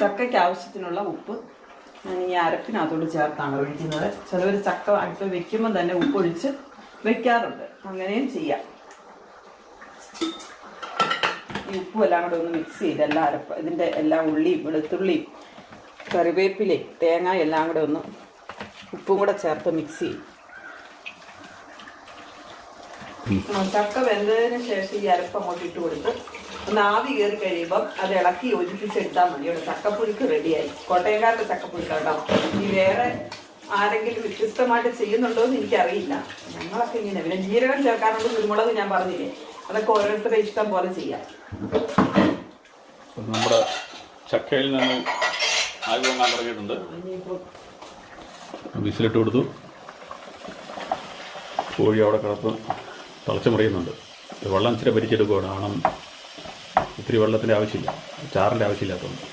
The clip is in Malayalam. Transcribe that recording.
ചക്കയ്ക്ക് ആവശ്യത്തിനുള്ള ഉപ്പ് ഞാൻ ഈ അരപ്പിനകത്തോട് ചേർത്താണ് ഒഴിക്കുന്നത്. ചിലവർ ചക്ക അടുത്ത് വെക്കുമ്പോൾ തന്നെ ഉപ്പൊഴിച്ച് വെക്കാറുണ്ട്, അങ്ങനെയും ചെയ്യാം. ഈ ഉപ്പും എല്ലാം കൂടെ ഒന്ന് മിക്സ് ചെയ്ത് എല്ലാ അരപ്പ് ഇതിൻ്റെ എല്ലാ ഉള്ളിയും വെളുത്തുള്ളിയും കറിവേപ്പിലയും തേങ്ങ എല്ലാം കൂടെ ഒന്ന് ഉപ്പും കൂടെ ചേർത്ത് മിക്സ് ചെയ്യും. ചക്ക വെന്തതിന് ശേഷം ഈ അരപ്പ് അങ്ങോട്ട് ഇട്ട് കൊടുത്ത് ഒന്ന് ആവി കയറി കഴിയുമ്പം അത് ഇളക്കി യോജിപ്പിച്ചെടുത്താൽ മതി. ഇവിടെ ചക്കപ്പുഴുക്ക് റെഡിയായി. കോട്ടയംകാരുടെ ചക്കപ്പുഴുക്കാട്ടോ. ഈ വേറെ ആരെങ്കിലും വ്യത്യസ്തമായിട്ട് ചെയ്യുന്നുണ്ടോ എന്ന് എനിക്കറിയില്ല. ഞങ്ങളൊക്കെ ഇങ്ങനെ പിന്നെ ജീരകം ചേർക്കാനുള്ള കുരുമുളക് ഞാൻ പറഞ്ഞില്ലേ, അതൊക്കെ ഓരോരുത്തരുടെ ഇഷ്ടം പോലെ ചെയ്യാം. നമ്മുടെ ചക്കയിൽ നിന്ന് ആവി പൊങ്ങാൻ തുടങ്ങിയിട്ടുണ്ട്. വിസിലിട്ട് കൊടുത്തു. കോഴി അവിടെ കിടന്ന് തിളച്ച് മുറിയുന്നുണ്ട്. വെള്ളം ഇച്ചിരി പരിച്ചെടുക്കുകയാണ്. കാരണം ഇത്തിരി വെള്ളത്തിൻ്റെ ആവശ്യമില്ല, ചാറിൻ്റെ ആവശ്യമില്ലാത്തതുകൊണ്ട്.